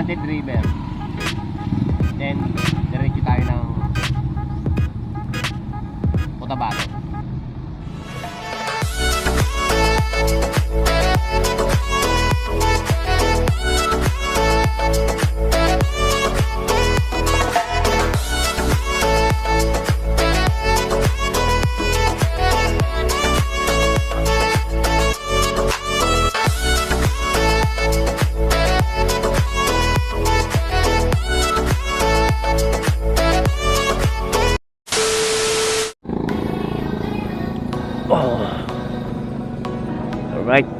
Enchanted River. Then diretso tayo ng Cotabato. Alright.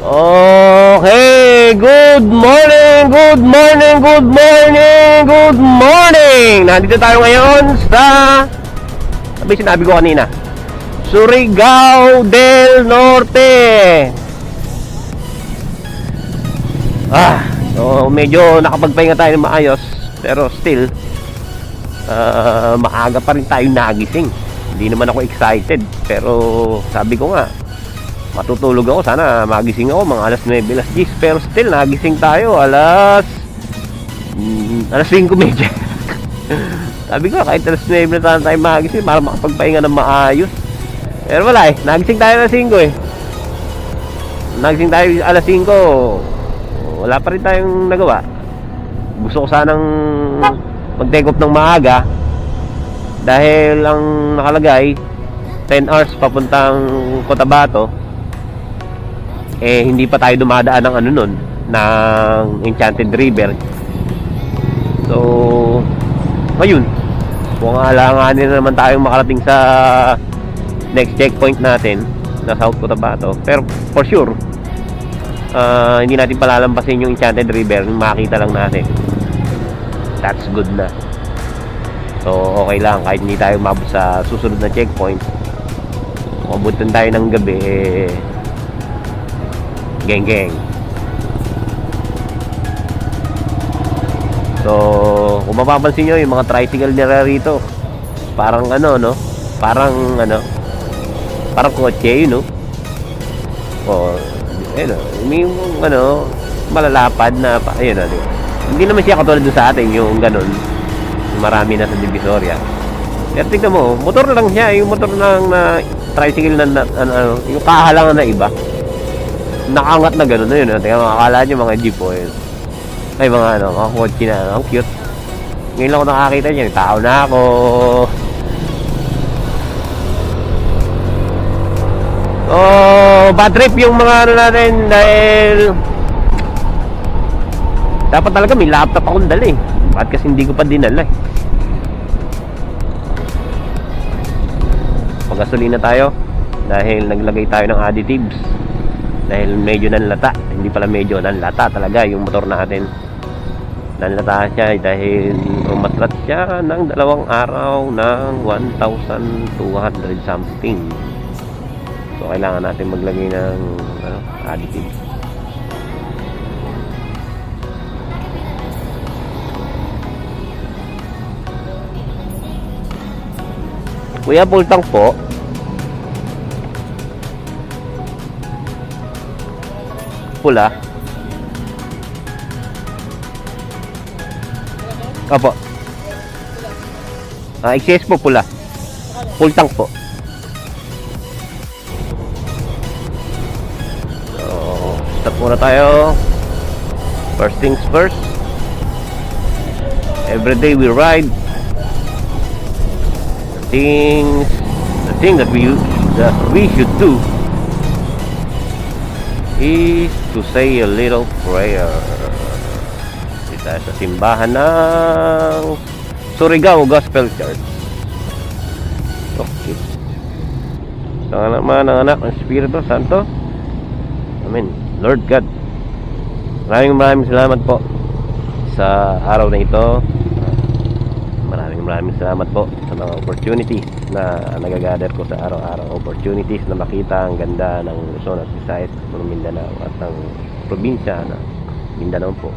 Okay, good morning, good morning, good morning, good morning. Nandito tayo ngayon sa, sinabi ko kanina, Surigao del Norte. So medyo nakapagpahinga tayo ng maayos, pero still maaga pa rin tayo nagising. Hindi naman ako excited, pero sabi ko nga, matutulog ako, sana magising ako mga alas 9, alas 10. Pero still, nagising tayo alas 5:30. Sabi ko, kahit alas 9 na tayo magising para makapagpahinga ng maayos. Pero wala nagising tayo alas 5 Nagising tayo alas 5. Wala pa rin tayong nagawa. Gusto ko sanang mag-take off ng maaga, dahil ang nakalagay 10 hours papuntang Cotabato. Hindi pa tayo dumadaan ng ng Enchanted River. So ngayon, kung alanganin na naman tayong makarating sa next checkpoint natin na South Cotabato, pero for sure hindi natin palalampasin yung Enchanted River. Makita lang natin, that's good na. So okay lang, kahit hindi tayo mabot sa susunod na checkpoint. Kung abutin tayo ng gabi, geng. So kung mapapansin nyo, yung mga tricycle nila rito, parang parang kotse, may malalapad na hindi naman siya katulad sa atin, yung ganon marami na sa Divisoria. Pero tignan mo, motor lang siya, yung motor lang na tricycle na yung kahalangan na iba, nakangat na gano'n na yun. Tingnan mo, akala nyo mga jeep ay mga kotse na ang cute. Ngayon lang ako nakakita niyan, tao na ako. Bad trip yung mga natin, dahil dapat talaga may laptop akong dala bakit kasi hindi ko pa dinala Pag-gasolina tayo, dahil naglagay tayo ng additives, dahil medyo nanlata. Hindi pala medyo, nanlata talaga yung motor natin. Nanlata siya dahil umatrat siya ng 2 araw ng 1,200 something. So kailangan natin maglagay ng additives. Kuya, full tank po. Pula. Opo. XS po, pula. Full tank po. So, stop muna tayo. First things first. Every day we ride. The thing that we should do is to say a little prayer. Dito tayo sa simbahan ng Surigao Gospel Church. Okay. Sa naman ng Anak ng Espiritu Santo. Amen. Lord God, maraming salamat po sa araw na ito. maraming salamat po sa mga opportunities na nagagather ko sa araw-araw. Opportunities na makita ang ganda ng Luzon at Visayas, ng Mindanao at ng probinsya na Mindanao po.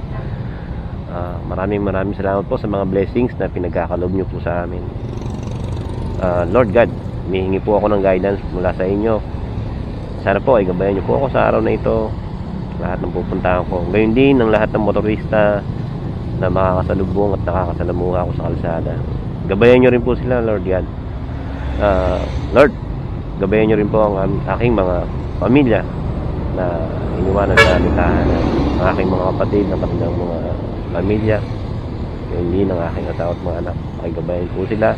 Maraming salamat po sa mga blessings na pinagkakalob nyo po sa amin. Lord God, humihingi po ako ng guidance mula sa inyo. Sana po ay gabayan nyo po ako sa araw na ito, lahat ng pupuntahan ko. Gayon din ng lahat ng motorista na makakasalubong at nakakasalamuha ako sa kalsada. Gabayan nyo rin po sila, Lord God. Lord, gabayan nyo rin po ang aking mga pamilya na iniwanan sa litahan, ang aking mga kapatid, ang kanilang mga pamilya, gayon din ang aking asawa at mga anak. Gabayan po sila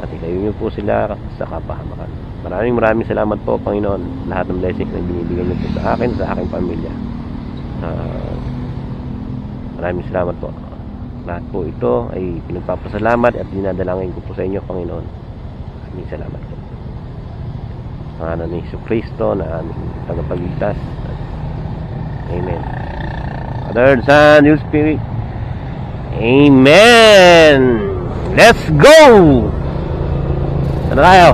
at ilayo nyo po sila sa kapahamakan. Maraming salamat po, Panginoon, lahat ng blessings na binibigay nyo po sa akin, sa aking pamilya. Maraming salamat po. Lahat po ito ay pinagpapasalamat at dinadalangin ko po sa inyo, Panginoon. Maraming salamat po. Pangalan ni Jesucristo na aming tagapagligtas. Amen. Father, Son, Holy Spirit. Amen. Let's go! Sana tayo?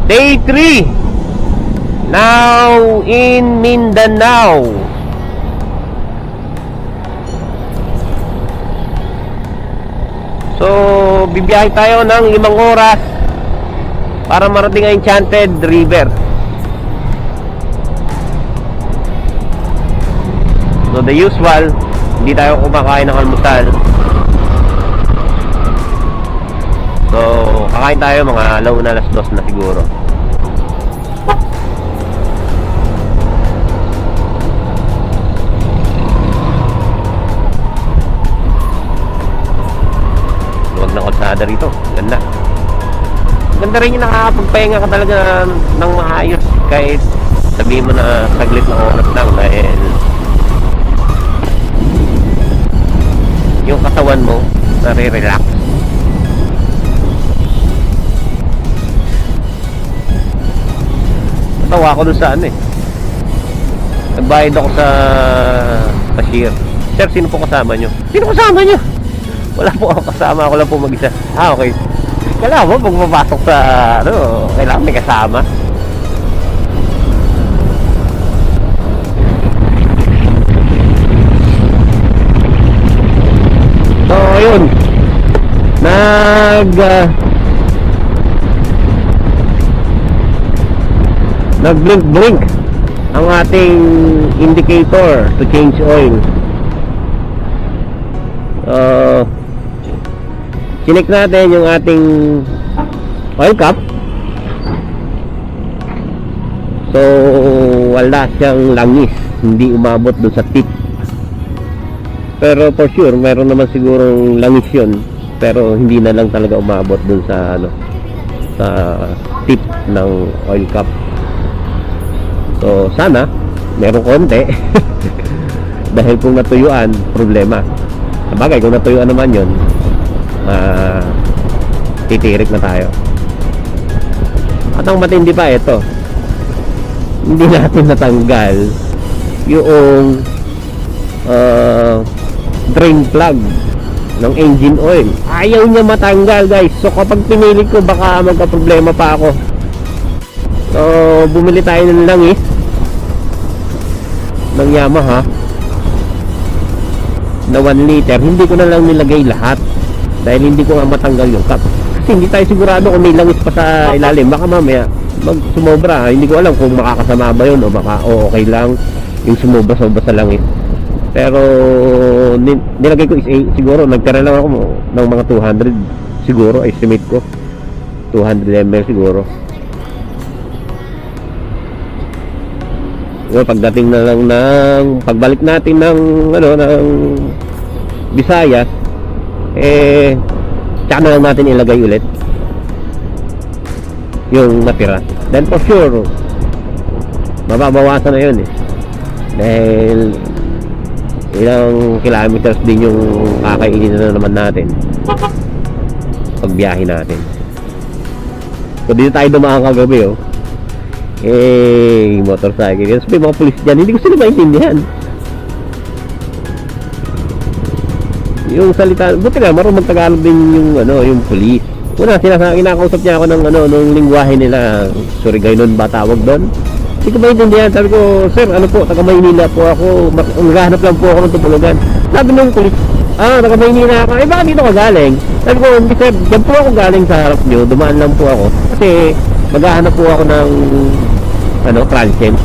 Day 3. Now in Mindanao. So, bibiyahe tayo ng 5 oras para marating ang Enchanted River. So, the usual, hindi tayo kumakain ng almusal. So, kakain tayo mga alauna, alas 2 na siguro. Luwag ng kalsada rito. Ganda. Ganda rin yung nakakapagpahinga ka talaga ng maayos. Kahit sabihin mo na saglit na oras lang dahil yung katawan mo nare-relax. Natawa ako dun sa ano eh. Nagbayad ako sa cashier. Sir, sino po kasama nyo? Sino kasama nyo? Wala po ako kasama, ako lang po mag-isa. Okay. Kailangan mo pag mapasok sa ano, kailangan may kasama. So, ayun. Nag-blink ang ating indicator to change oil. Chinik natin yung ating oil cap. So, wala siyang langis, hindi umabot doon sa tip. Pero for sure, mayroon naman sigurong langis yun, pero hindi na lang talaga umabot doon sa ano, sa tip ng oil cap. So, sana meron konti. Dahil kung natuyuan, problema. Sabagay, kung natuyuan naman yun, titirik na tayo. At ang matindi pa, ito, hindi natin natanggal yung drain plug ng engine oil. Ayaw niya matanggal, guys. So kapag pinilit ko, baka magka-problema pa ako. So bumili tayo ng langis ng Yamaha na 1 liter. Hindi ko na lang nilagay lahat dahil hindi ko nga matanggal yung cap. Kasi hindi tayo sigurado kung may langis pa sa ilalim. Baka mamaya sumobra. Hindi ko alam kung makakasama ba yun o baka okay lang yung sumobra-sobra sa langis. Pero nilagay ko siguro, nagtira lang ako ng mga 200 siguro, estimate ko 200 ml siguro. So, pagdating na lang ng pagbalik natin ng ano, ng Visayas, tsaka na lang natin ilagay ulit yung natira. Then for sure mababawasan na yun dahil ilang kilometers din yung kakainin na naman natin pagbiyahe natin. So dito tayo dumaan kagabi motorcycle. Yes, may mga pulis dyan, hindi ko sila maintindihan. Yung salita, buti nga, marunong mag-Tagalog din yung, yung police. Una, kinakausap niya ako ng, nung lingwahe nila. Surigay nun ba tawag doon? Hindi ko maintindihan. Sabi ko, sir, po, taga Maynila po ako. Maghahanap lang po ako ng tupulugan. Sabi nung police, taga Maynila ako. Eh, baka dito ka galing? Sabi ko, hindi sir, dyan po ako galing sa harap nyo. Dumaan lang po ako. Kasi, maghahanap po ako ng, transient.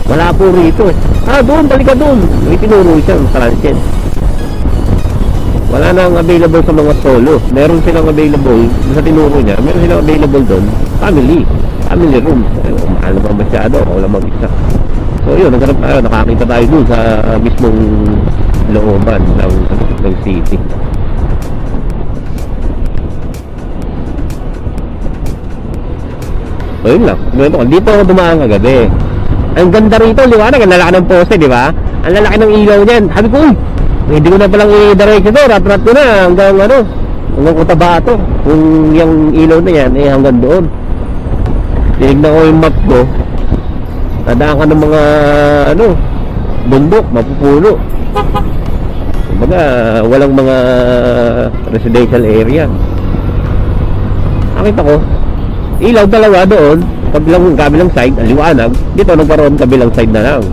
Wala po rito. Doon, balik ka doon. May tinuro siyang transient. Wala nang available sa mga solo. Meron silang available sa tinuro niya. Meron silang available doon. Family room. Mahal naman masyado. Ako lang mag-isa. So yun, naghanap tayo. Nakakita tayo doon sa mismong looban ng city. So yun lang. Dito ako dumaan kagabi. Ang ganda rito, liwanag. Ang lalaki ng poste, di ba? Ang lalaki ng ilaw niyan. Sabi ko, hindi ko na palang i-direct ito. Rat-rat ko na hanggang hanggang Cotabato. Kung yung ilaw na yan, hanggang doon. Tinignan ko yung map ko. Tadaan ka ng mga, bundok, mapupuno. Kumbaga, walang mga residential area. Nakita ko, ilaw dalawa doon. Kabilang side, liwanag. Dito nagkaroon kabilang side na lang.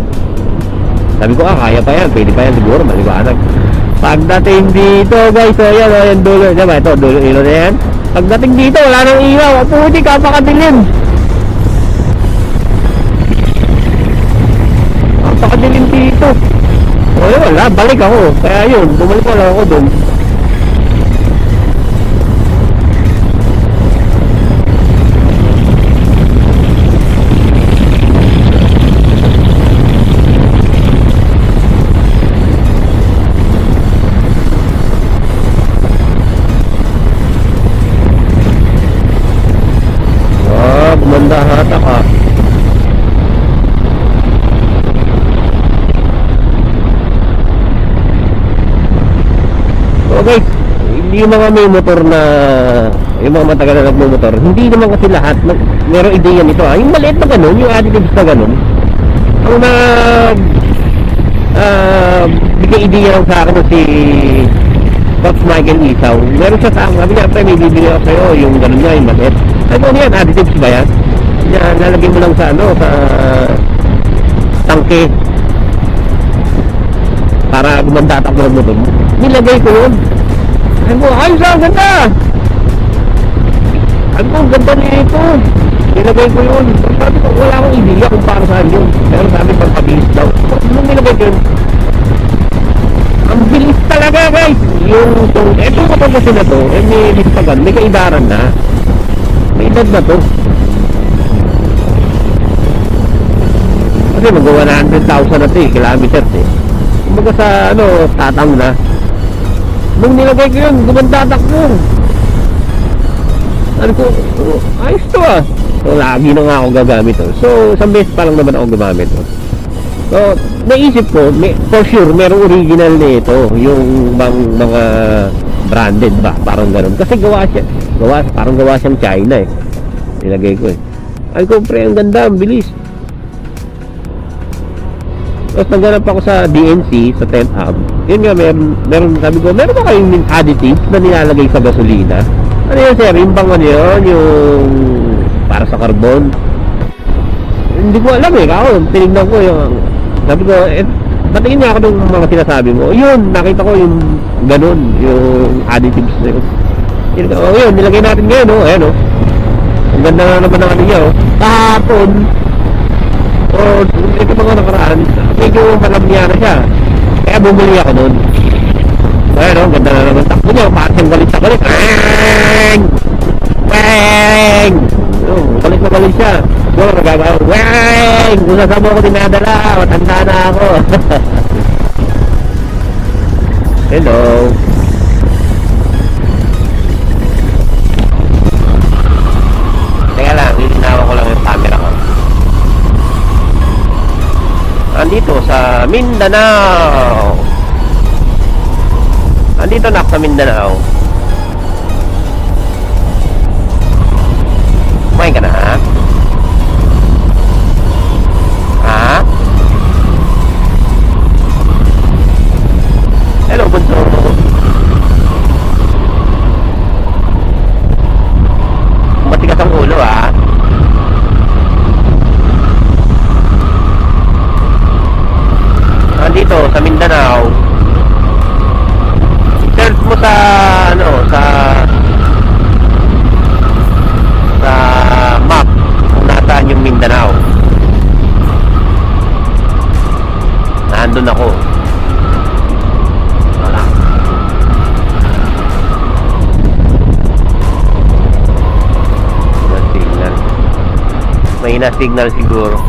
Sabi ko, kaya pa yan. Pwede pa yan siguro, maliwanag. Pagdating dito, guys, so yan dulo. Diba, ito, dulo ilaw na yan. Pagdating dito, wala nang ilaw. Puti, kapakadilim. Kapakadilim dito. Wala, balik ako. Kaya yun, bumalik ko lang ako doon. Bumanda hata ka. Okay, yung mga may motor na, yung mga matagal na nagmumotor, hindi naman kasi lahat merong ideya nito. Yung maliit na ganun, yung additives na ganun, ang bigay ideya lang sa akin si Pops Michael Isaw. Meron siya sa akin, sabi niya, may bibili ako sa'yo, yung ganun nga, yung maliit. Ano yan, additives ba yan? Lalagyan mo lang sa sa tangke para gumanda takbo mo doon. Nilagay ko yun. Sabi ko, ayos lang, ganda. Sabi ko, ganda nito. Nilagay ko yun. Sabi ko, wala akong ideya kung para saan yun. Pero sabi, pagpabilis daw. Nung nilagay ko yun, ang bilis talaga, guys. Etong motor kasi na to, may listagan, may kaidaran na. May edad na to. Kasi mag-100,000 na ito kilometers Kumbaga sa tatang na. Nung nilagay ko yun, gumandadak ko. Ano ko, ayos to So lagi na nga ako gagamit So isang beses pa lang naman ako gumamit So naisip ko, for sure, merong original nito. Yung mga branded ba, parang ganun. Kasi parang gawa siyang China nilagay ko Ay ko, pre, ang ganda, ang bilis. Tapos naghanap ako sa DNC, sa 10 amp. Yun nga, meron sabi ko, meron ba kayong additives na nilalagay sa gasolina? Ano yun, sir? Yung bang yun? Yung para sa carbon? Hindi ko alam Ako, tinignan ko yung sabi ko, patingin niya ako ng mga sinasabi mo. Yun, nakita ko yung ganun, yung additives na yun. Yun, nilagay natin ngayon, ayan, ang ganda na naman ng niya, kahapon, ito mga nakaraan, medyo malamya na siya. Kaya bumili ako nun. Ayan, ganda na naman takbo niya, parang siyang galit sa galit. Weng! Weng! Galit na galit siya. Nagagawa, weng! Kung saan mo ako dinadala, matanda na ako. Hello. Teka lang, hinawa ko lang yung camera ko. Andito sa Mindanao. Andito na sa Mindanao. Kumain ka na, ha? Ha? Hello, bunso. mahina signal siguro.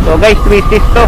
So guys, twisties to.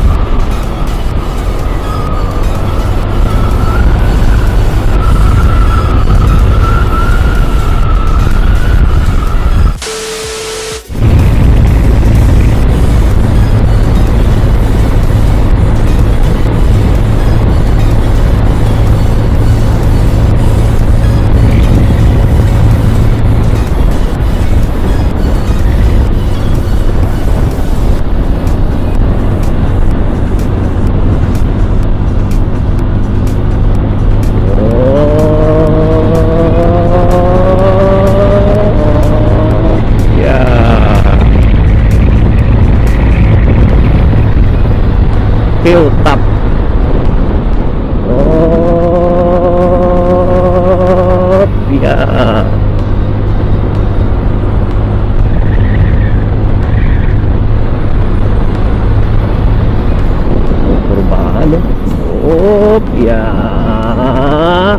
Hilltop. Oh, yeah. Kurbahan, no? Oh, yeah.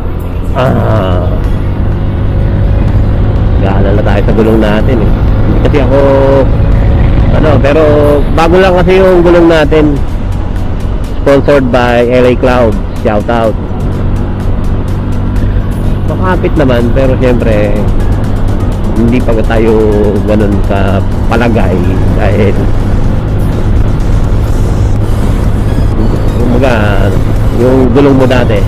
Gaalala tayo sa gulong natin, eh. Hindi kasi ako, pero bago lang kasi yung gulong natin. Sponsored by LA Cloud. Shout out. Makapit naman, pero syempre hindi pa tayo ganun sa palagay dahil kumbaga yung gulong mo dati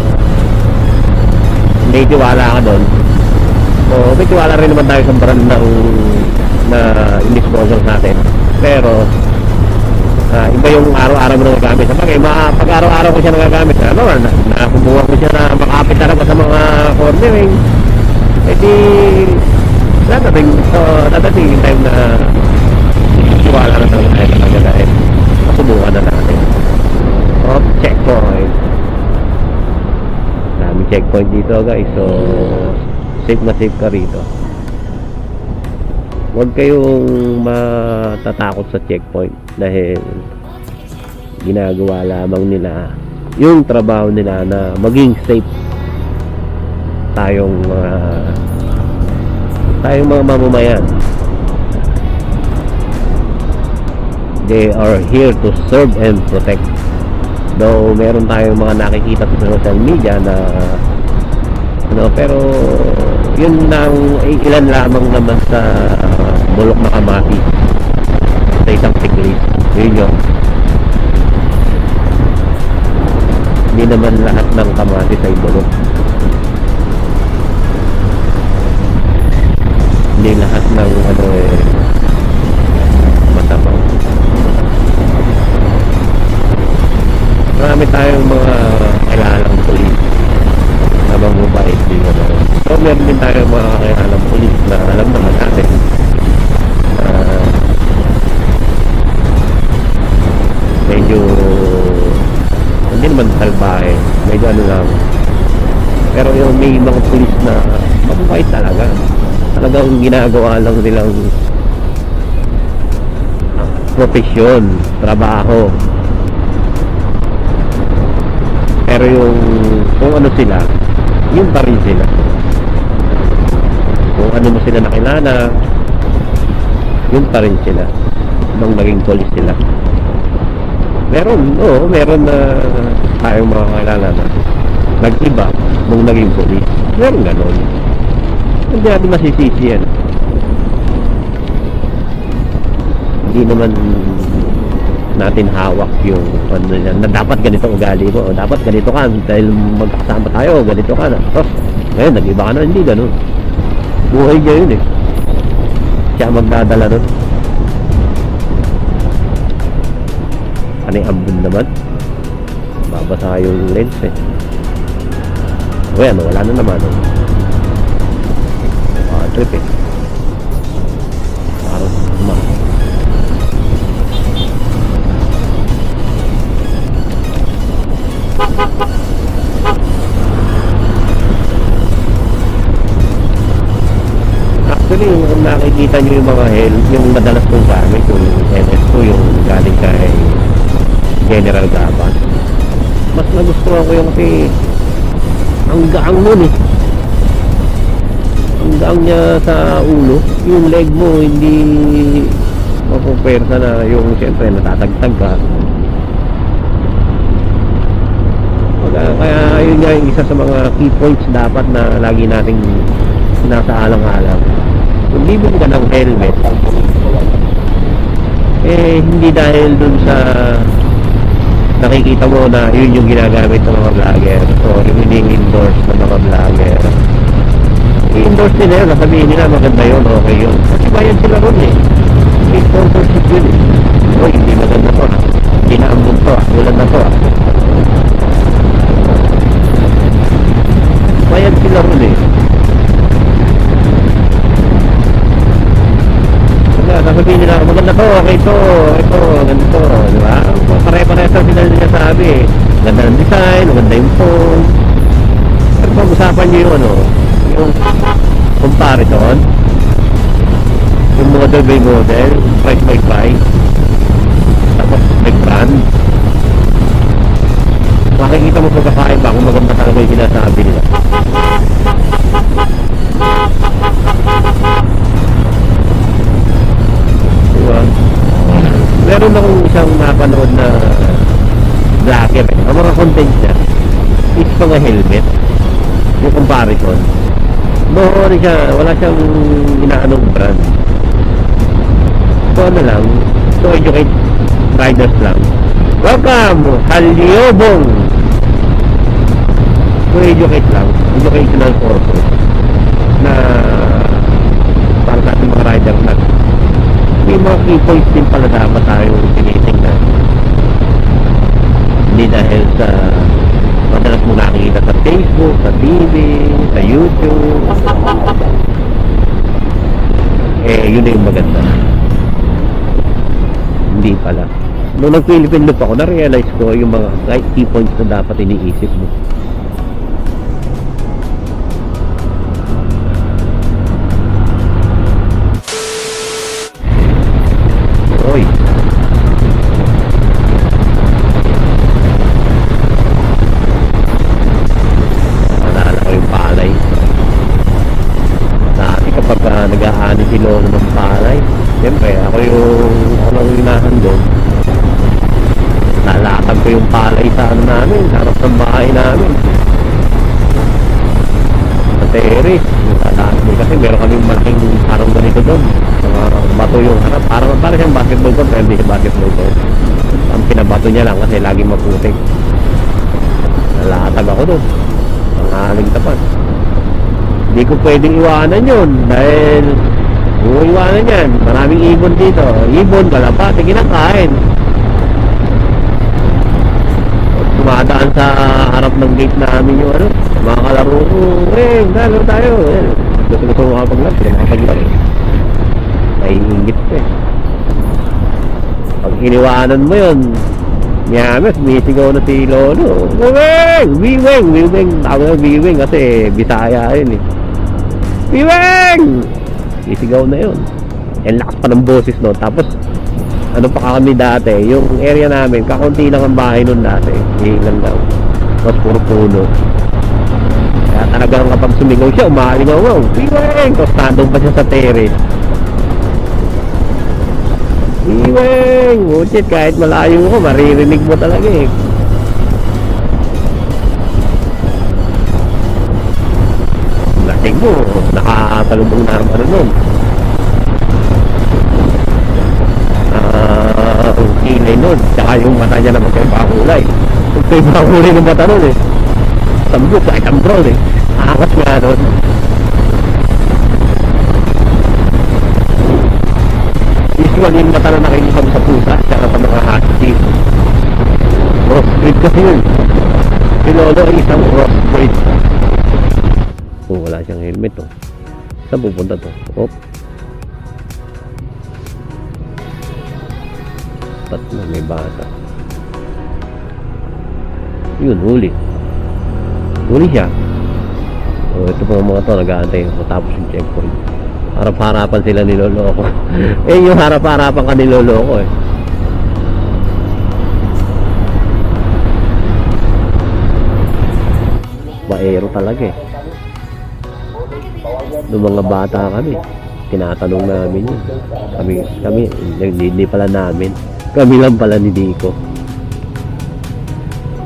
may tiwala ka doon. So may tiwala rin naman tayo sa brand na in-sponsor natin, pero iba yung araw-araw mo na nagamit. Sabagay, pag araw-araw ko siya nagagamit, nakubuha ko siya na makapit talaga sa mga cornering. Eh di, dadating yung time na iwala na talaga tayo talaga dahil masubukan na natin. Checkpoint. Dami checkpoint dito guys, so safe na safe ka rito. Huwag kayong matatakot sa checkpoint dahil ginagawa lamang nila yung trabaho nila na maging safe tayong mga mamamayan. They are here to serve and protect. Though meron tayong mga nakikita sa social media na pero yun lang ilan lamang naman sa bulok na kamatis sa isang cyclist. Yun yun. Hindi naman lahat ng kamatis ay bulok. Hindi lahat ng matamang. Marami tayong mga kailangang pulis na mababait din naman. So meron din tayong mga kailangang pulis na alam naman natin medyo hindi naman salbahe, medyo lang, pero yung may mga pulis na mababait talagang ginagawa lang nilang profesyon, trabaho. Pero yung kung ano sila, yun pa rin sila. Kung ano mo sila nakilala, yun pa rin sila nung naging police sila. Meron na tayong mga kakilala na nag-iba nung naging police. Meron ganon. Hindi natin masisisi yan. Hindi naman natin hawak yung na dapat ganito ugali mo, o dapat ganito ka dahil magkasama tayo, ganito ka na. Tapos ngayon nag-iba ka na, hindi ganon. Buhay niya yun, eh. Siya magdadala nun. Ano yung ambun naman? Babasa yung lens, eh. O yan, wala na naman, oh. Trip, eh. Parang actually, yung nakikita makikita nyo yung mga yung madalas kong gamit, yung NS2, yung galing kay General Gaban. Mas nagustuhan ko yung kasi ang gaang nun eh. Ang gaang niya sa ulo. Yung leg mo hindi mapupersa na yung siyempre natatagtag ka. Kaya yun nga yung isa sa mga key points dapat na lagi nating sinasaalang-alang. Kung bibili ka ng helmet, hindi dahil dun sa nakikita mo na yun yung ginagamit ng mga vlogger o yung ini-endorse ng mga vlogger. I-endorse nila yun, sabihin nila maganda yun, okay yun. Kasi bayad sila ron eh. May sponsorship yun eh. Uy, hindi maganda to ha. Ginaambog to ha. Ulan na to ha. Bayad sila ron eh. Sasabihin nila, maganda to, okay to, ito, ganito, di ba? Pare-pareho sila sabi. Ganda ng design, maganda yung phone. Pero pag-usapan nyo yung yung comparison, yung model by model, price by price, tapos by brand. Makikita mo pagkakaiba kung maganda talaga yung sinasabi nila. Meron akong isang napanood na vlogger eh. Ang mga content niya is mga helmet, yung comparison. Noon siya, wala siyang inaanong brand. So ano lang, to educate riders lang. Welcome! Halyobong! To educate lang, educational purpose na para sa ating mga rider lang. May mga key points din pala dapat tayo tinitingnan. Hindi dahil sa madalas mo nakikita sa Facebook, sa TV, sa YouTube. Yun na yung maganda. Hindi pala. Nung nag-Philippine Loop ako, na-realize ko yung mga key points na dapat iniisip mo. Oy. Naalala ko yung palay. Dati kapag nag-aani si Lolo ng palay, siyempre ako lang inahan doon. Lalakad ko yung palay sa namin, sa harap ng bahay namin. Sa terrace, kasi meron kaming malaking parang ganito doon. Bato yung harap, parang siyang basketball court, pero hindi siya basketball court. Ang pinabato niya lang kasi laging maputik. Nalatag ako doon, ang aling tapat. Hindi ko pwedeng iwanan yun dahil kung iwanan yan, maraming ibon dito. Ibon, kalapati, kinakain. Tumadaan sa harap ng gate namin yung mga kalaro ko, dalo tayo. Gusto mo makapaglaro, naiingit ko eh. Pag iniwanan mo yun, nyames, misigaw na si Lolo. Wiweng! Wiweng! Tawag na Wiweng kasi Bisaya yun eh. Wiweng! Misigaw na yun. Yan lakas pa ng boses no. Tapos, ano pa kami dati, yung area namin, kakunti lang ang bahay nun dati. Hilang daw. Tapos puro puno. Kaya talagang kapag sumigaw siya, umalingaw. Wiweng! Tapos nandun pa siya sa terrace. Iweng! Buchit, kahit malayo ko, maririnig mo talaga eh. Lasing mo, nakatalubong na ang nun. Ang kilay nun, tsaka yung mata niya na magkaibakulay. Magkaibakulay ng mata nun eh. Sambuk, kahit ambrol eh. Angat nga nun. Usually yung mata na nakikinig sa pusa tsaka sa mga husky. Crossbreed kasi yun. Si Lolo ay isang crossbreed. Wala siyang helmet oh. Saan pupunta to? Op. Ba't na may bata? Yun, huli. Huli siya. Ito po mga to, nag-aantay matapos yung checkpoint. Harap-harapan sila niloloko. Eh, yung harap-harapan ka niloloko eh. Baero talaga eh. Nung mga bata kami, tinatanong namin yun. Kami, hindi pala namin. Kami lang pala ni Dico.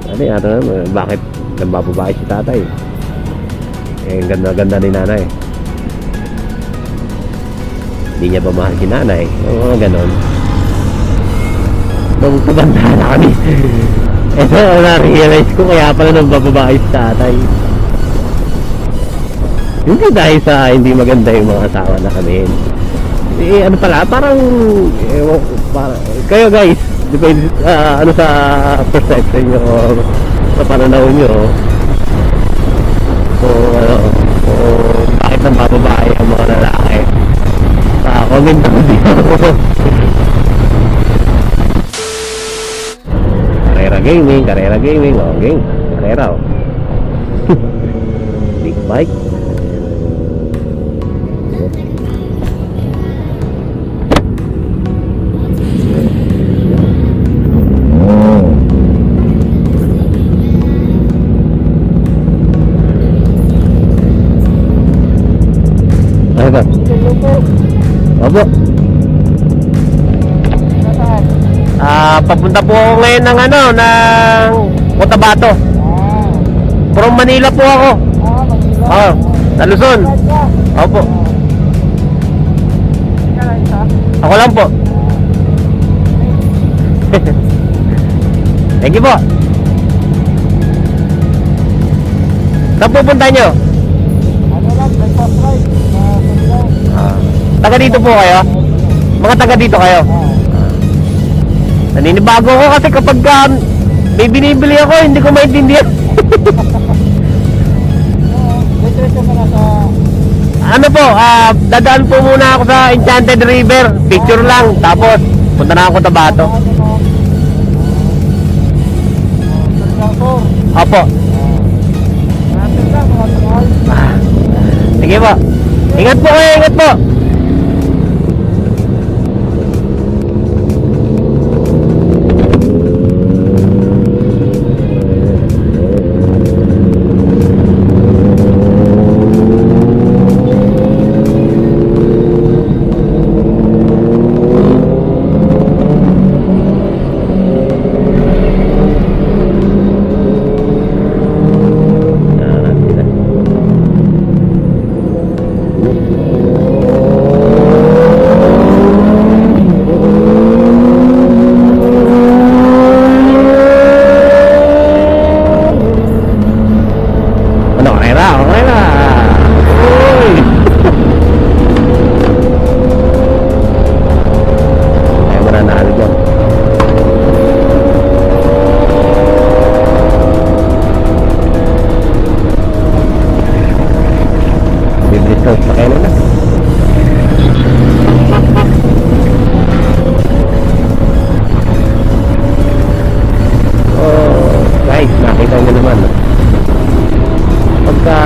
Ano yata bakit nagbababae si tatay? Eh, ganda-ganda ni nanay. Hindi niya ba mahal si nanay? Oo, ganon. Nung tumanda na kami. Ito, na-realize ko kaya pala nagbababae si tatay. Hindi dahil sa hindi maganda yung mga asawa na kami. Eh, ano pala, parang kayo guys, depende ano sa perception nyo o sa pananaw nyo. So, bakit nang bababae ang mga lalaki? Comment na dito. Carrera gaming, oh, game. Carrera, oh. Big bike. Ano ba? Opo. Papunta po ako ngayon ng Cotabato. From Manila po ako. Manila. Sa Luzon. Opo. Ako lang po. Thank you po. Saan pupunta nyo? Taga dito po kayo? Mga taga dito kayo? Naninibago ko kasi kapag may binibili ako, hindi ko maintindihan. Ano po, dadaan po muna ako sa Enchanted River. Picture lang, tapos punta na ako sa Cotabato. Opo. Sige po. Ingat po kayo, ingat po.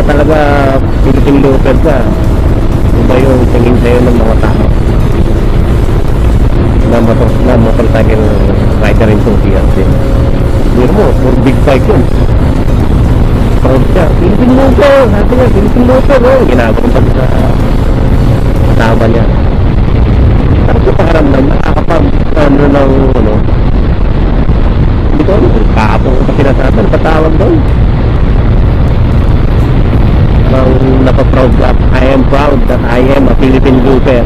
Talaga Philippine local ka, iba yung tingin sa'yo ng mga tao na motorcycle rider enthusiast din. Hindi mo, puro big bike yun. Proud siya, Philippine local, sabi niya, Philippine local, ginagawa pa sa kasama niya. Tapos yung pakaramdam, nakakapag hindi ko alam kung kahapon ko pa sinasatan, patawag doon. Napaproud that I am proud that I am a Philippine looper.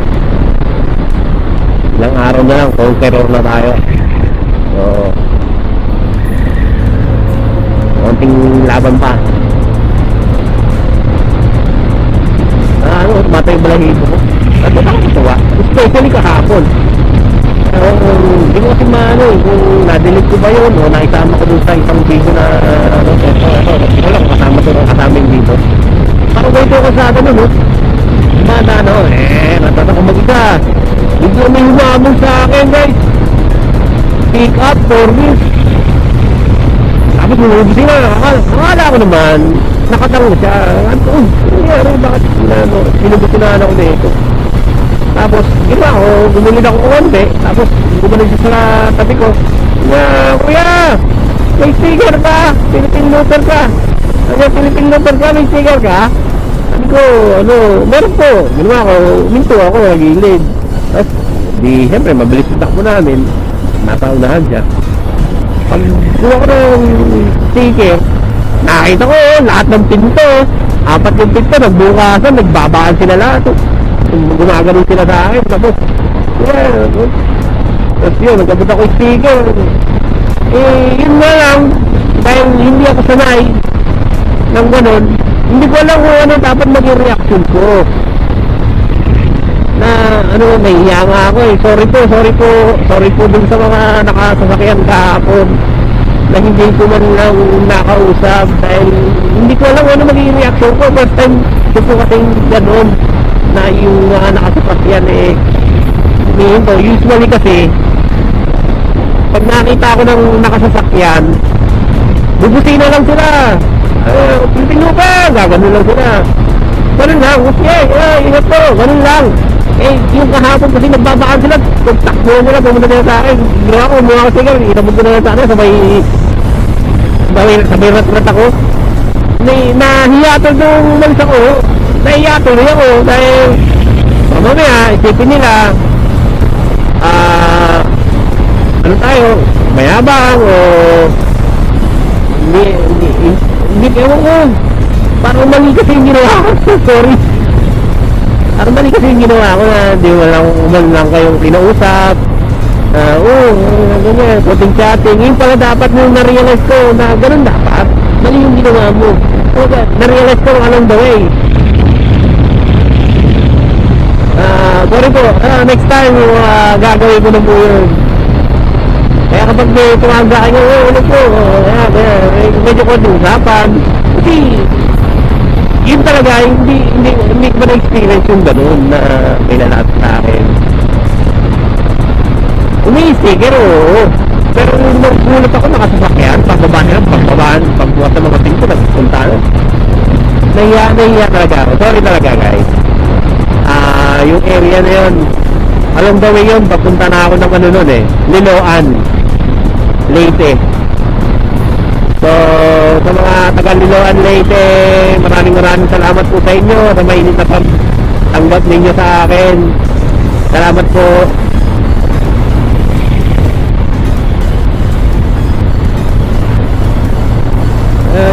Ilang araw na lang, conqueror na tayo. So, konting laban pa. Matay yung balahibo ko. At nakakatawa, especially kahapon. Hindi ko kasi kung na-delete ko ba yun o naisama ko dun sa isang video na ito lang, kasama yung dito. Parang ganito ko sa atin, natata ko mag-isa. Bigla may humamon sa akin, guys. Pick up for me. Tapos lumubisi na, akala ko naman, nakatango siya. Bakit sinubot na ako dito? Tapos, ginawa ko, gumulid ako konti. Tapos, gumanon siya sa tabi ko. Kuya, may sticker ka? Philippine Looper ka? Philippine Looper ka? May sticker ka? Sabi ko, meron po. Ginawa ko, minto ako, nagilid. Tapos, siyempre, mabilis yung takbo namin. Napaunahan siya. Pag kuha ko ng sticker, nakita ko, lahat ng pinto. 4 yung pinto, nagbukasan, nagbabaan sila lahat. Gumagano'n sila sa akin. Tapos, tapos yun, nagkabot ako yung sticker. Yun nga lang, dahil hindi ako sanay ng gano'n, hindi ko alam kung ano dapat maging reaction ko. Na, nahihiya nga ako eh. Sorry po dun sa mga nakasasakyan kahapon na hindi ko man lang nakausap dahil hindi ko alam kung ano magiging reaction ko. First time ko po kasing gano'n na yung mga nakasasakyan eh. Usually kasi, pag nakita ko ng nakasasakyan, bubusina lang sila. Pilipino ka! Gaganon lang sila. Ganun lang. Ingat po. Ganun lang. Yung kahapon kasi nagbabaan sila. Pagtakbo nila, pumunta nila sa akin. Ginawa ko, mukha ko sigaw. Inabot ko na sa akin. Sabay rat-rat ako. Nahiya to nung umalis ako. Nahiya tuloy ako. Dahil, mamaya, isipin nila, ano tayo, mayabang o hindi ewan ko. Parang mali kasi yung ginawa ko. Sorry. Parang mali kasi yung ginawa ko na di man lang kayong kinausap. Ganyan, puting chatting. Yung pala dapat nung na-realize ko na ganun dapat. Mali yung ginawa mo. Na-realize ko along the way. Sorry po. Next time, gagawin ko na po yun. Kaya kapag may tumaga kayo, medyo ko usapan. Kasi, yun talaga, hindi ko na-experience yung gano'n na may lalapit sa akin. Umi-sticker, oo. Pero nagsulat ako nakasasakyan, pagbukas sa mga pinto, nagpunta na. Nahiya talaga ako. Sorry talaga, guys. Yung area na yun, along the way yun, papunta na ako ng Liloan, Leyte. So, sa mga taga Liloan, Leyte, maraming salamat po sa inyo sa mainit na pagtanggap ninyo sa akin. Salamat po.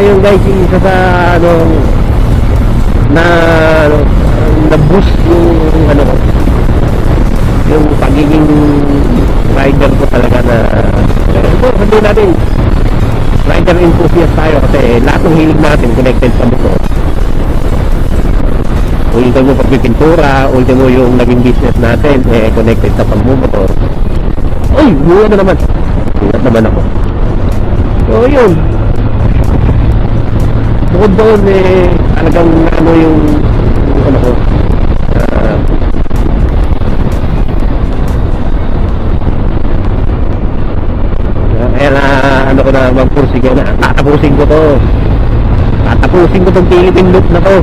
Yung guys, isa sa na-boost yung pagiging rider ko talaga na sabihin natin rider enthusiast tayo kasi lahat ng hilig natin connected sa motor. Ultimo pagpipintura, ultimo yung naging business natin connected sa pagmumotor. Buwan na naman. Ingat naman ako. So yun, bukod doon talagang yung ko kaya na ko na magpursige na tatapusin ko tong Philippine Loop na to.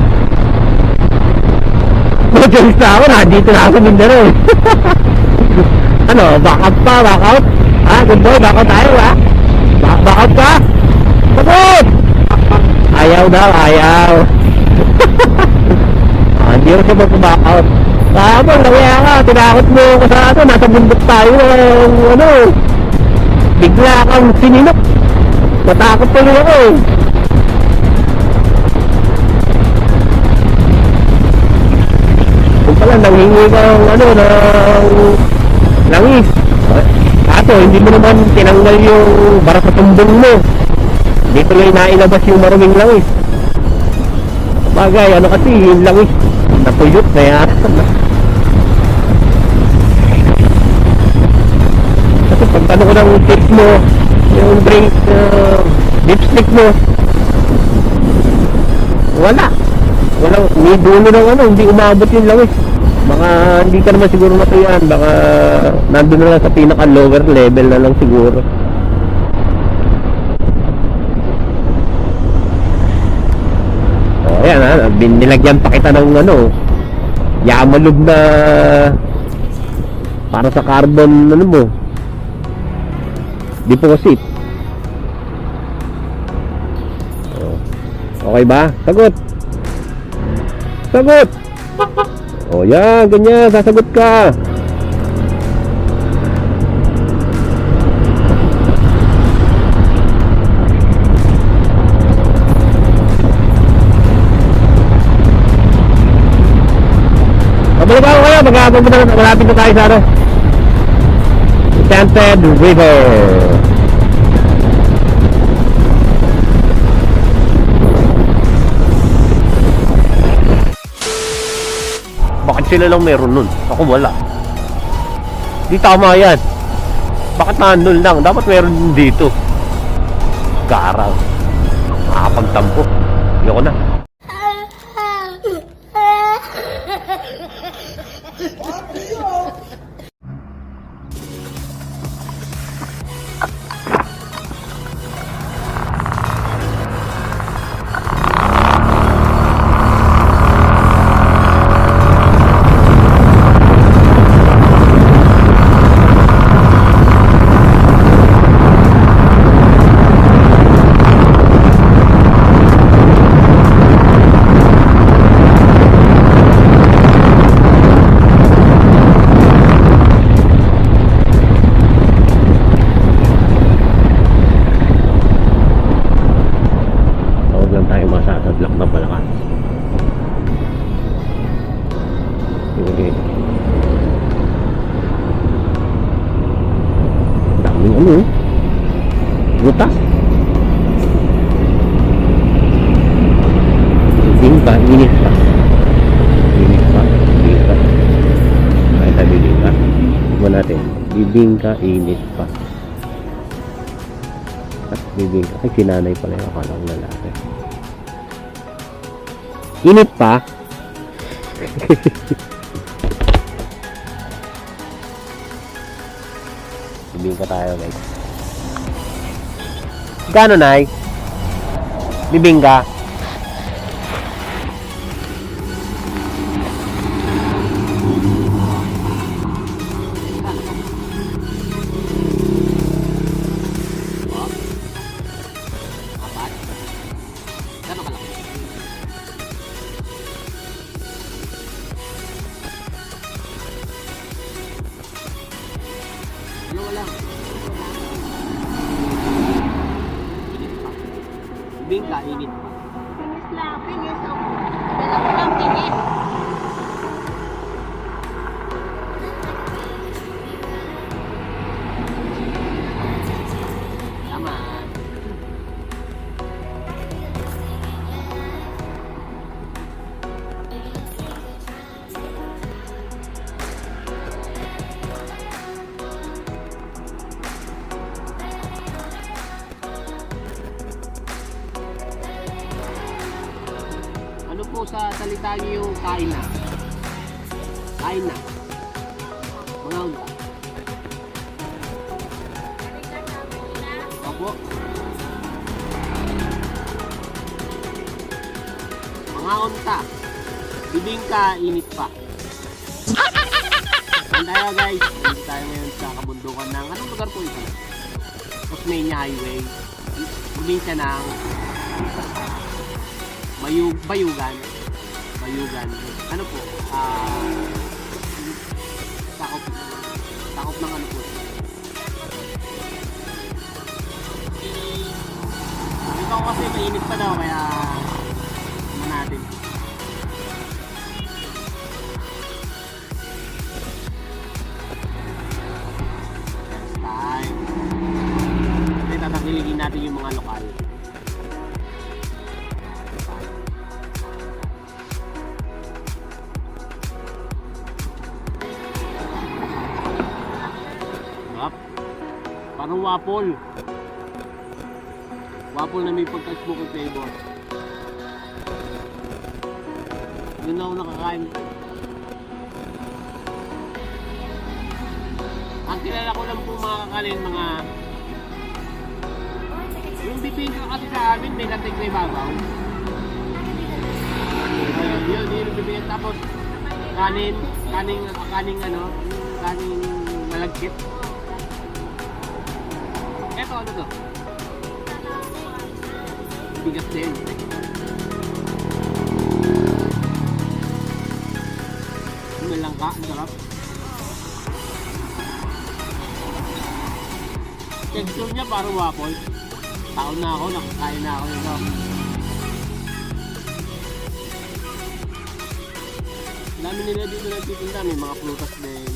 Mag-joins na ako, dito na ako sa Mindanao. Back out good boy, back out tayo back out ka sagot. Ayaw hindi ako siya mag-back out. Kapag nawaya ka, tinakot mo ako sa nasa bundok tayo bigla kang sininok. Matakot pa rin ako Kung pala nanghingi kang ng langis. Hindi mo naman tinanggal yung bara sa tumbong mo. Dito lang nailabas yung maruming langis. Bagay, kasi yung langis napuyot na yan. Kasi pagtano ko ng tip mo, yung brake dipstick mo, wala, may dulo ng hindi umabot yung langis. Baka hindi ka naman siguro matuyan, baka nandun na lang sa pinaka lower level na lang siguro. Ayan nilagyan pa kita ng yamalog na Para sa carbon, ano mo, deposit. Oh. Okay ba? Sagot! Sagot! O yan, ganyan, sasagot ka. Pabalik ako kayo, malapit na tayo sa ano, Enchanted River. Bakit sila lang meron nun? Ako wala. Di tama yan. Bakit nandun lang? Dapat meron din dito. Garang. Makakapagtampo. Ayoko na. Masasadlak na pala ka. Okay. Daming ano, butas. Bibingka, init pa. Init pa. Kahit sa bibingka. Tignan natin. Bibingka, init pa. At bibingka. Ay, sinanay pala yung akala ng lalaki. Init pa. Bibingka tayo, guys. Gano'n, Nay? Bibingka. Bibingka, init pa. Pinis lang, pinis. Dalawa lang pinis. Tama. Ano po sa salita niyo yung kain na? Kain na. Mga unta. Opo. Mga unta. Bibingka, init pa. Saan tayo, guys? Dito tayo ngayon sa kabundukan ng anong lugar po ito? Osmeña Highway. Probinsya ng Bayugan. Ano po? Takop ng ano po? Ito kasi mainit pa daw kaya naman natin. Time. Kasi tatangkilikin natin yung mga lokal. Parang waffle. Waffle na may pagka-smoky flavor. Yun na ako nakakain. Ang kilala ko lang po mga kakanin, mga yung bibingka kasi sa amin may latig na ibabaw. Yun yung bibingka. Tapos kaning malagkit. Eto, ano to? Bigas din. May langka, ang sarap. Texture niya parang waffle. Taon na ako, nakakain na ako nito. Dami nila dito nagtitinda, may mga prutas din.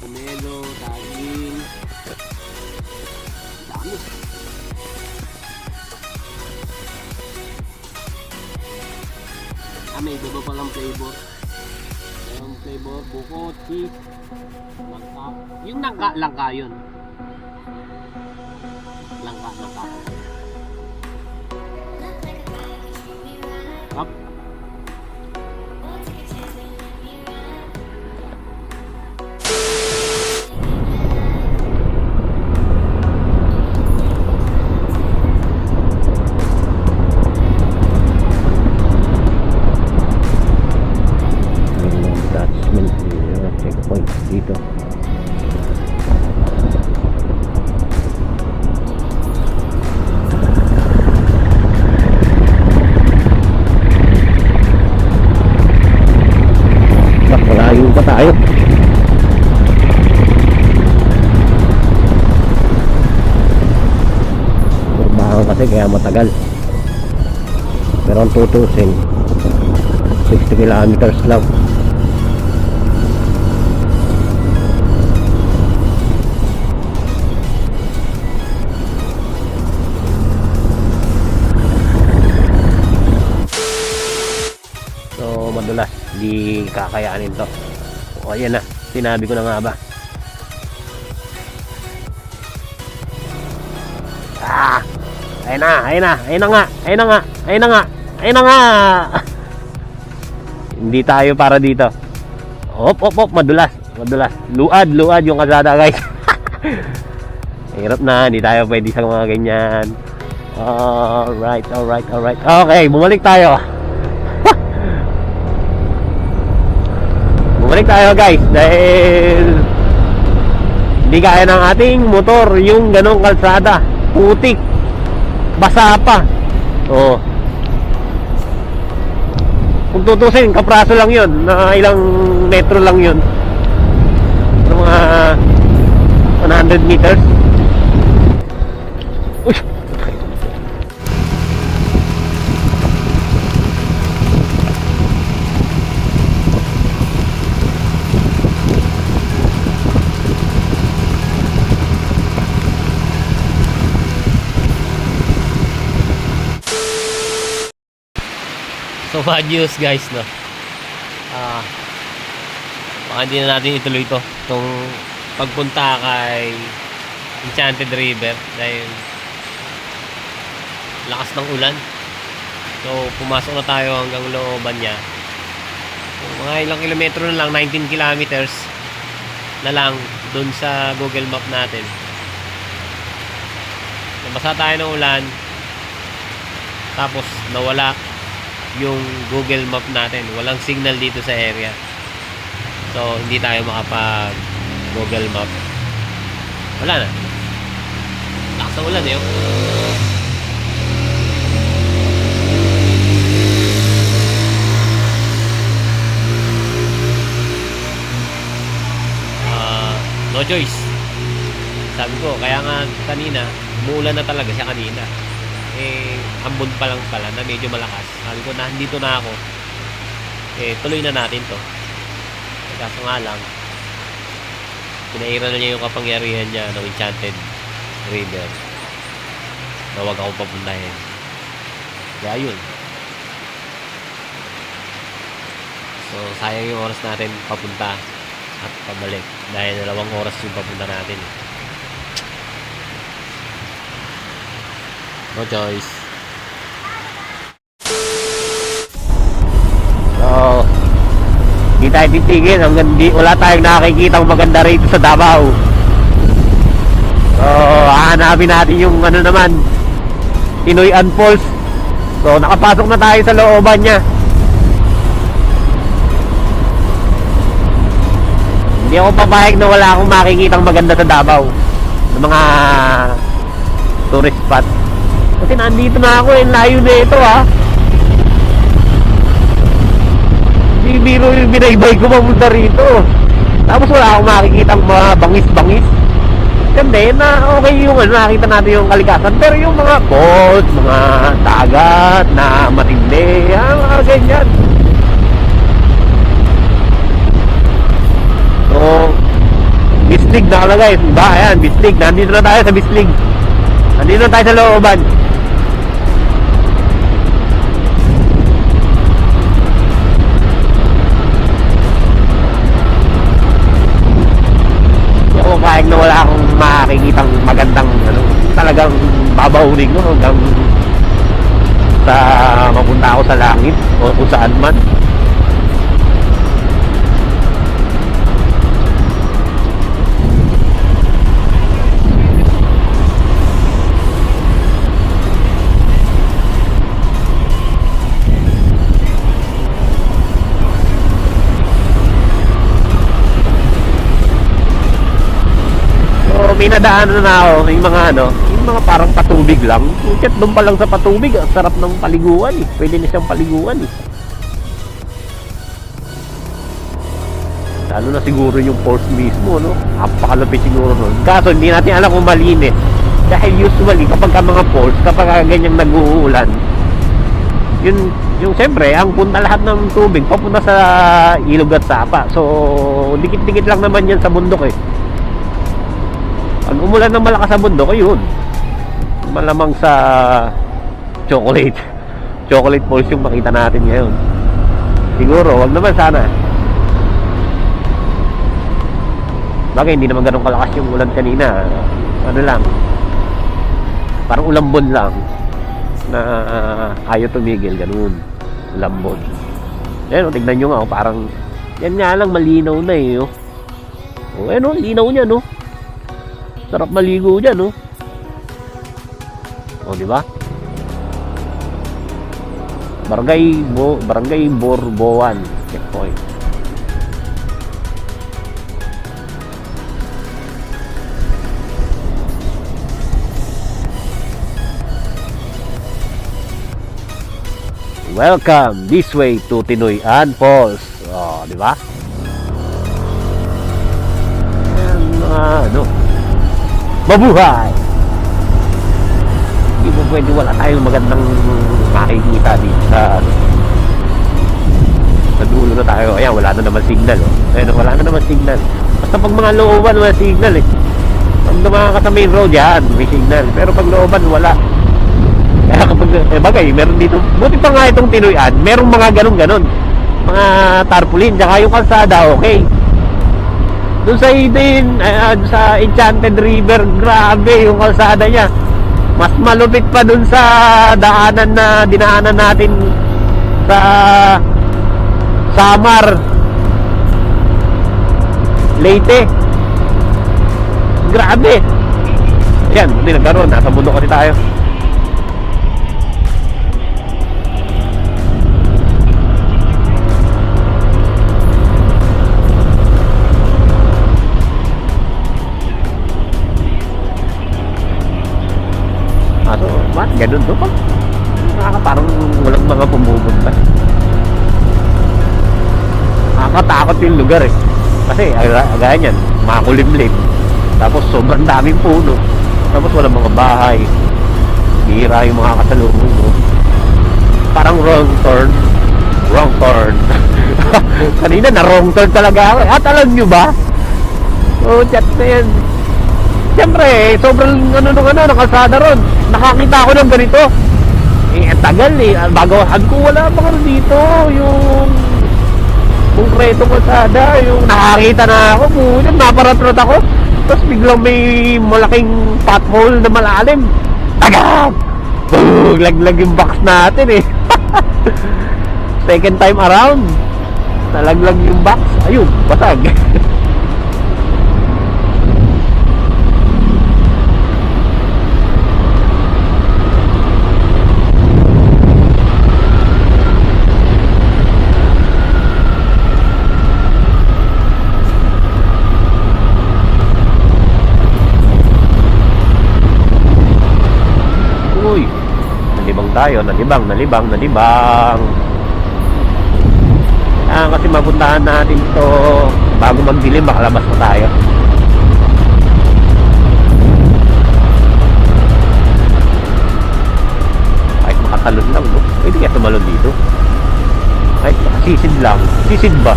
Pomelo, saging. Dami. May iba palang flavor. Yung flavor, buko, cheese, langka. Yung langka yun. Langka. Up. Checkpoint dito. Malayo pa tayo. Turbahan kasi kaya matagal. Pero ang tutusin 60 kilometers lang. So madulas, di kakayanin to. O ayan na, sinabi ko na nga ba. Ayun na nga. Hindi tayo para dito. Op, madulas. Luad yung kasada, guys. Hirap na, hindi tayo pwede sa mga ganyan. Alright. Okay, bumalik tayo. Bumalik tayo, guys, dahil hindi kaya ng ating motor yung ganong kalsada. Putik, basa pa. Kung tutusin, kapraso lang yun, na ilang metro lang yun, mga 100 meters. Uy! So bad news, guys, no? Baka hindi na natin ituloy itong pagpunta kay Enchanted River dahil lakas ng ulan. So pumasok na tayo hanggang looban niya. So, mga ilang kilometro na lang, 19 kilometers na lang dun sa Google Map natin. Nabasa tayo ng ulan, tapos nawala yung Google Map natin. Walang signal dito sa area. So, hindi tayo makapag Google Map. Wala na. Lakas ng ulan, no choice. Sabi ko, kaya nga kanina, umuulan na talaga siya kanina. Ambon pa lang pala na medyo malakas. Sabi ko na dito na ako, tuloy na natin to. Kaso nga lang, pinaira na niya yung kapangyarihan niya ng Enchanted River na huwag akong papuntahin. Kaya yun. So sayang yung oras natin papunta at pabalik dahil 2 oras yung papunta natin. No choice. So, di tayo titigil hanggang wala tayong nakikita maganda rito sa Davao. So, hahanapin natin yung naman, Pinoy Falls. So, nakapasok na tayo sa looban niya. Hindi ako papayag na wala akong makikitang maganda sa Davao ng mga tourist spot. Kasi nandito na ako, layo na ito ha. Hindi biro yung binaybay ko mamunta rito. Tapos wala akong makikitang mga bangis-bangis. Hindi na okay yung nakita natin yung kalikasan. Pero yung mga falls, mga dagat na matindi, mga ganyan. So, Bislig nakalagay. Diba? Ayan, Bislig. Nandito na tayo sa Bislig. Nandito na tayo sa looban. Hindi ako kahit na wala akong makikitang magandang talagang babaunin ko hanggang sa mapunta ako sa langit o kung saan man. May nadaanan na ako yung mga parang patubig lang. Kaya doon pa lang sa patubig, ang sarap ng paliguan eh. Pwede na siyang paliguan eh. Lalo na siguro yung falls mismo, no? Napakalapit siguro nun. Kaso hindi natin alam kung malinis. Dahil usually kapag ka mga falls, kapag ganyang nag-uulan, yung siyempre, ang punta lahat ng tubig papunta sa ilog at sapa. So, dikit-dikit lang naman yan sa bundok eh. Pag umulan ng malakas sa bundok, ayun. Malamang sa chocolate falls yung makita natin ngayon. Siguro, wag naman sana. Bagay, hindi naman ganun kalakas yung ulan kanina. Ano lang, parang ulambon lang na ayaw tumigil, ganun. Ulambon. Ayan, tignan nyo nga, parang yan nga lang, malinaw na eh. Ayan, linaw niya, no? Sarap maligo dyan, no? O, di ba? Barangay Borboan checkpoint. Welcome this way to Tinoyan Falls. O, di ba? Ayan, mabuhay! Hindi mo pwede wala tayong magandang makikita dito sa dulo na tayo. Ayan, wala na naman signal. Ayan, wala na naman signal. Basta pag mga looban, wala signal eh. Pag dumaan ka sa main road, yan, may signal. Pero pag looban, wala. Kaya kapag, bagay, meron dito. Buti pa nga itong Tinoyan, merong mga ganun-ganun. Mga tarpaulin, tsaka yung kalsada, okay. Doon sa Eden, sa Enchanted River, grabe yung kalsada niya. Mas malupit pa doon sa daanan na dinaanan natin sa Samar, Leyte. Grabe. Ayan, hindi nagkaroon. Nasa bundok kasi tayo. Ganun doon pa. Parang walang mga pumupunta. Nakakatakot yung lugar eh. Kasi agaya niyan, makulimlim. Tapos sobrang daming puno. Tapos walang mga bahay. Bihira yung mga kasalubong mo. Parang wrong turn. Kanina na wrong turn talaga ako. At alam nyo ba? Chat na yan. Siyempre, sobrang nakasada ron. Nakakita ako ng ganito. Tagal eh. Bagawahan ko, wala pa rin dito. Yung konkretong kalsada. Yung nakakita na ako. Naparat-rat ako. Tapos biglang may malaking pothole na malalim. Tagap! Laglag yung box natin eh. Second time around. Nalaglag yung box. Ayun, basag. tayo. Nalibang. Kasi mapuntahan natin to bago magdilim, makalabas na tayo. Kahit makatalon lang, no? Pwede kaya tumalon dito. Kahit makasisid lang. Sisid ba?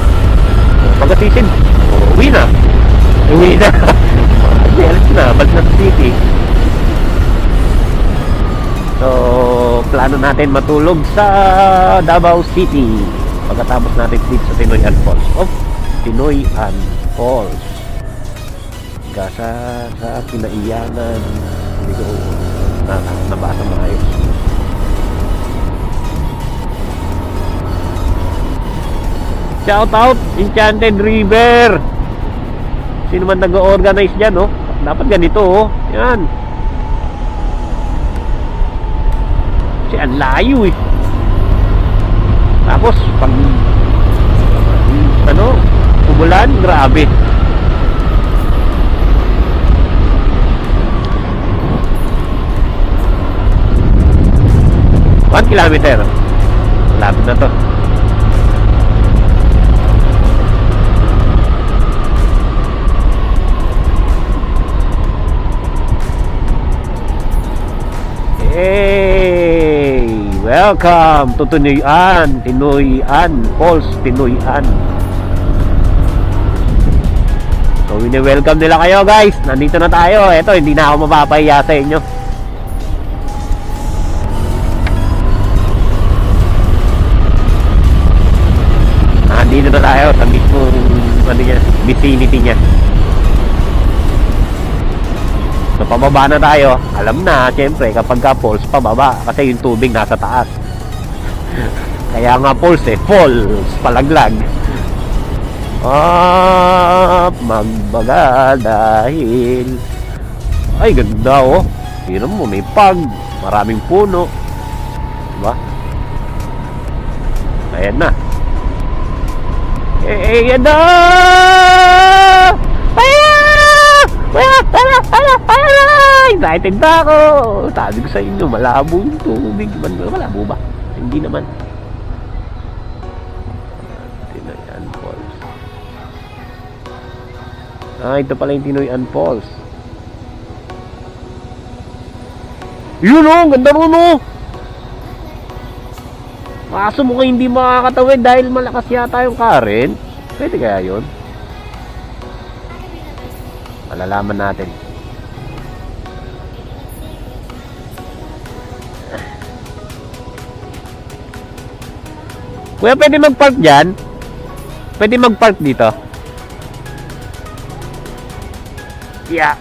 Pagkasisid, uwi na. Alis na, balik na sa city. So, plano natin matulog sa Davao City pagkatapos natin dito sa Tinoyan Falls. Tinoyan Falls. Sa Kinaiyanan. Hindi ko nabasa maayos. Shout out Enchanted River. Sino man nag-organize dyan, no? Dapat ganito, oh. Yan. Kasi ang layo, eh. Tapos, pag umulan, grabe. One kilometer. Lapit na to. Hey! Welcome to Tinoyan Falls, Tinoyan. So, wini-welcome nila kayo, guys. Nandito na tayo. Eto, hindi na ako mapapahiya sa inyo. Nandito na tayo sa mismo vicinity niya. So, pababa na tayo. Alam na, siyempre, kapag ka falls, pababa. Kasi yung tubig nasa taas. Kaya nga falls, falls, palaglag. Magbaga dahil... Ay, ganda, oh. Tignan mo, may pag. Maraming puno. Diba? Ayan na. Ayan na! Excited na ako. Sabi ko sa inyo, malabo yung tubig. Malabo ba? Hindi naman. Tinoyan Falls. Ito pala yung Tinoyan Falls. Yun, oh, ganda ron, oh. Kaso mukhang hindi makakatawid dahil malakas yata yung current. Pwede kaya yun? Malalaman natin. Kuya, pwede mag-park dyan? Pwede mag-park dito? Yeah.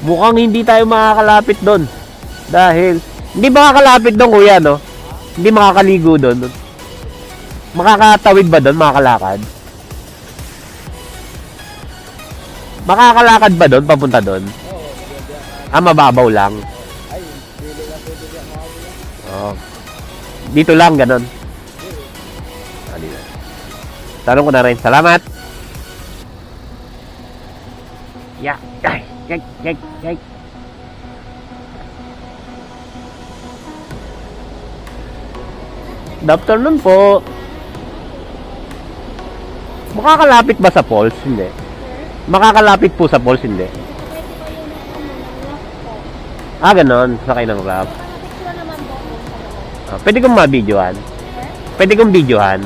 Mukhang hindi tayo makakalapit doon. Dahil, hindi makakalapit doon, kuya, no? Hindi makakaligo doon. Makakatawid ba doon? Makakalakad? Makakalakad ba doon? Papunta doon? Mababaw lang. Oh. Dito lang, ganon. Dito. Tanong ko na rin. Salamat! Yeah. Yay. Good afternoon po. Makakalapit ba sa falls? Hindi. Makakalapit po sa falls? Hindi. Ganon. Sakay ng raft. Pwede kong ma-videohan? Pwede kong videohan?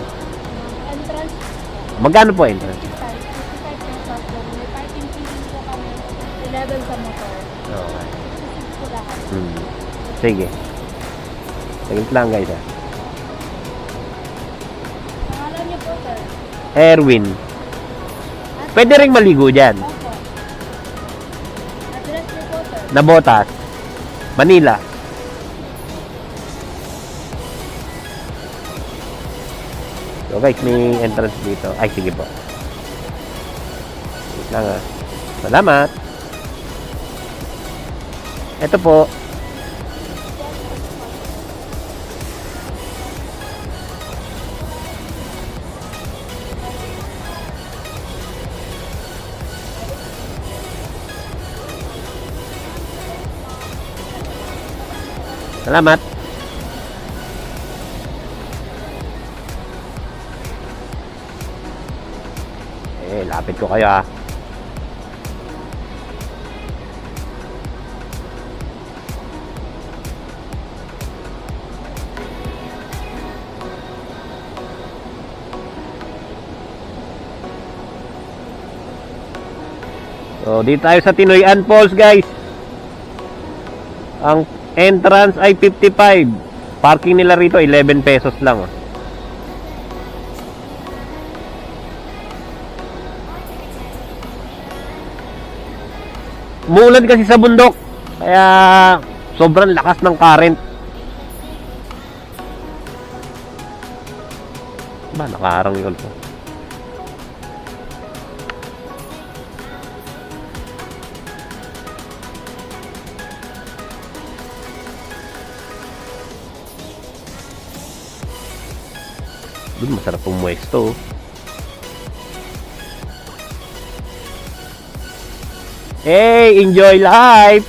Entrance. Magkano po entrance? 11 sa motor. Okay. Po lahat. Sige. Saglit lang, guys, Pangalan niyo po, sir? Erwin. Pwede rin maligo dyan. Opo. Address niyo po, sir? Nabotas. Manila. So guys, may entrance dito. Ay, sige po. Wait lang, Salamat. Ito po. Salamat. Lapit ko kayo ah. So, dito tayo sa Tinoyan Falls, guys. Ang entrance ay 55. Parking nila rito 11 pesos lang. Oh. Umuulan kasi sa bundok. Kaya sobrang lakas ng current. Ba, nakaharang yun po. Doon masarap pumwesto. Hey, enjoy life.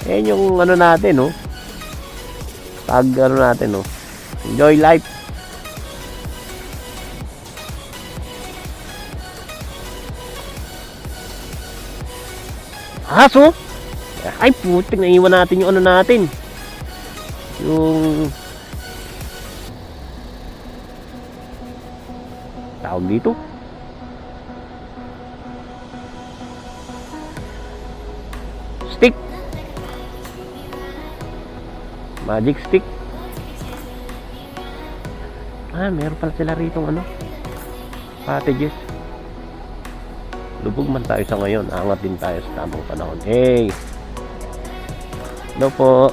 Yan yung ano natin, no. Tag ano natin, no. Enjoy life. Aso? Ay, putik, naiwan natin yung ano natin. Yung tawag dito. Stick. Magic stick. Meron pala sila rito ano. Cottages. Lubog man tayo sa ngayon. Angat din tayo sa tamang panahon. Hey. Hello po.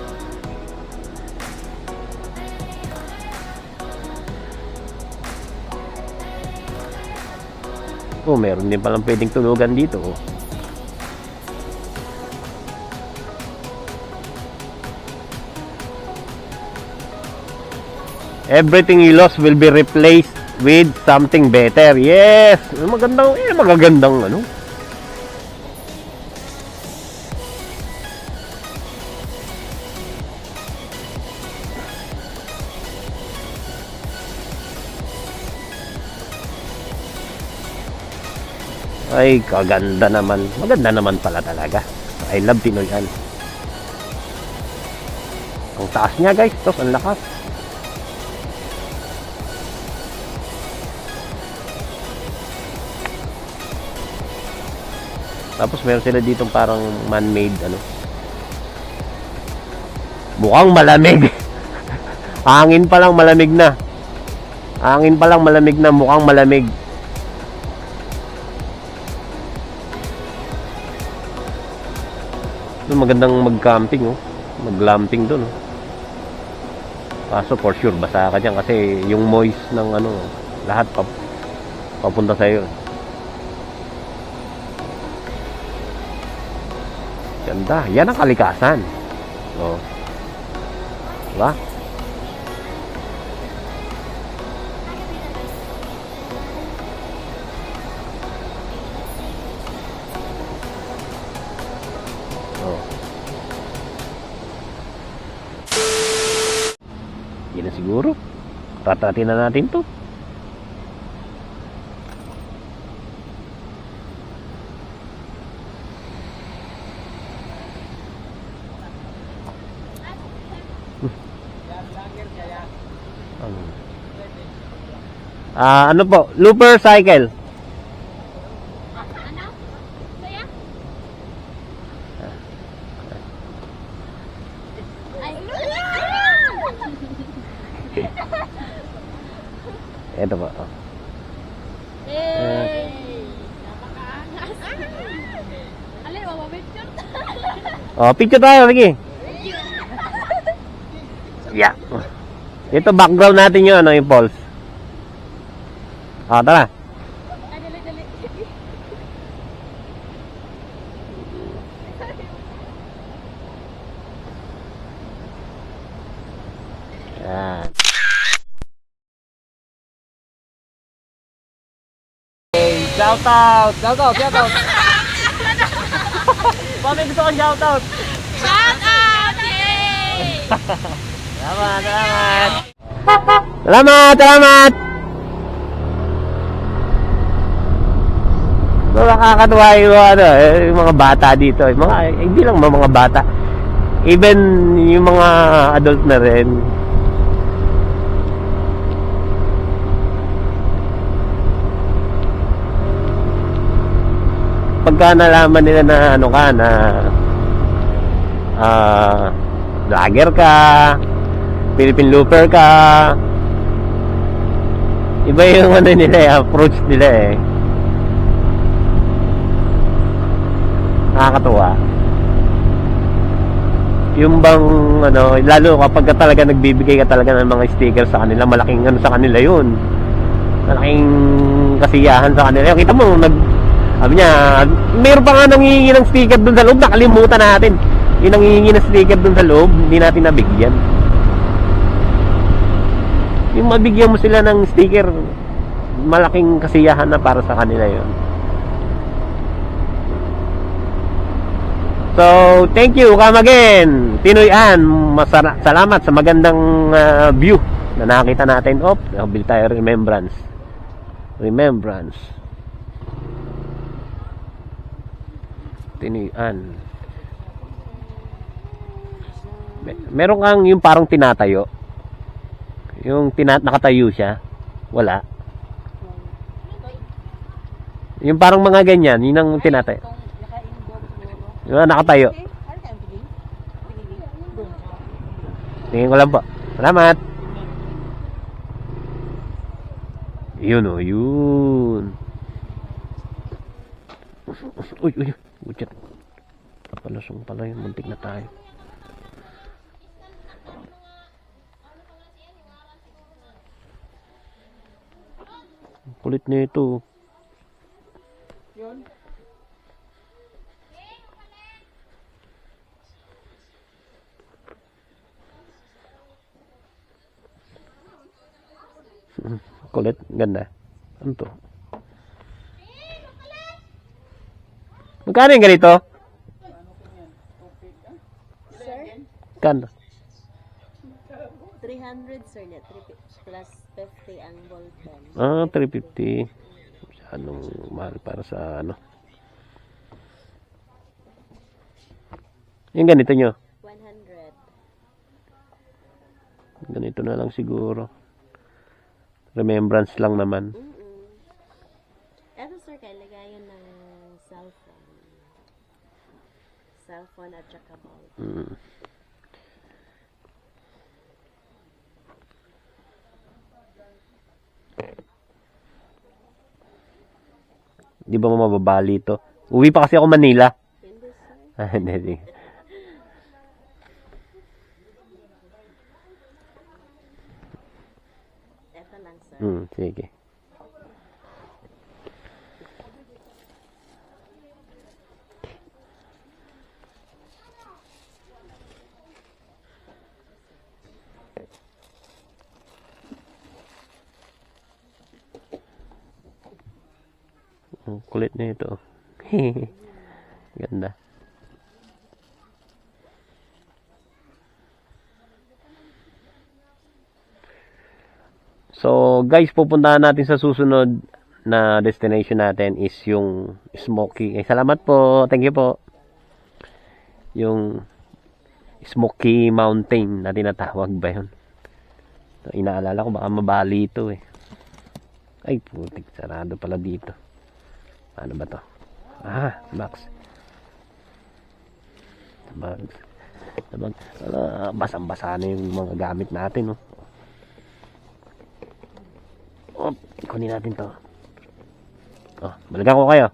Oh, meron din palang pwedeng tulugan dito. Oh. Everything you lost will be replaced with something better. Yes! Magagandang ano. Ay, kaganda naman. Maganda naman pala talaga. I love Tinoyan. Ang taas niya, guys. Tapos, ang lakas. Tapos, meron sila ditong parang man-made, ano. Mukhang malamig. Hangin pa lang malamig na. Hangin pa lang malamig na. Mukhang malamig. Magandang mag-camping, oh. Mag-glamping doon, oh. Kaso for sure basa ka diyan kasi yung moist ng ano, lahat papunta sa iyo. Ganda, yan ang kalikasan. Oh. Diba? Yan na siguro. Tatatin na natin to. Ano po? Looper cycle. Ito po. Oh. Alay, picture. Oh, picture tayo, sige. Yeah. Ito background natin yung ano, yung pulse. Tara. Dali. Yan. Shout out. Bakit gusto kong shout out? Shout out! Yay! Salamat, salamat. Salamat, salamat. So, nakakatuwa yung, yung mga bata dito. Yung mga, hindi lang mga bata. Even yung mga adult na rin. Pagka nalaman nila na ano ka na vlogger ka, Philippine Looper ka, iba yung ano nila approach nila nakakatuwa yung bang ano, lalo kapag ka talaga nagbibigay ka talaga ng mga sticker sa kanila, malaking ano sa kanila yun, malaking kasiyahan sa kanila. Kita mo sabi niya, mayroon pa nga nangihingi ng sticker dun sa loob, nakalimutan natin yung nangihingi ng sticker dun sa loob, hindi natin nabigyan. Yung mabigyan mo sila ng sticker, malaking kasiyahan na para sa kanila yun. So, thank you, come again Pinoy Ann, salamat sa magandang view na nakita natin. Nakabili tayo remembrance. Pinoy Ann. Meron kang yung parang tinatayo, yung nakatayo siya, wala. Yung parang mga ganyan, yun ang tinatayo. Yung nakatayo. Tingin ko lang po. Salamat. Yun yun. Uy. Bucet. Palusong pala yun. Muntik na tayo. Kulit na ito. Yun. Kulit. Ganda. Ano to? Magkano yung ganito? Sir? Kano? 300 sir net. Plus 50 ang ball pen. 350. Anong mahal para sa ano? Yung ganito nyo? 100. Ganito na lang siguro. Remembrance lang naman. Eto sir, kailagayan ng cellphone at saka ball. Di ba mababali ito? Uwi pa kasi ako Manila. Hindi sir. Hindi. Eto lang sir. Sige. Ang kulit na ito. Ganda. So, guys, pupuntahan natin sa susunod na destination natin is yung Smoky. Salamat po. Thank you po. Yung Smoky Mountain na tinatawag ba yun? Inaalala ko baka mabali ito Ay, putik. Sarado pala dito. Ano ba to? Box. Basang-basa na yung mga gamit natin, kunin natin to. Balikan ko kayo.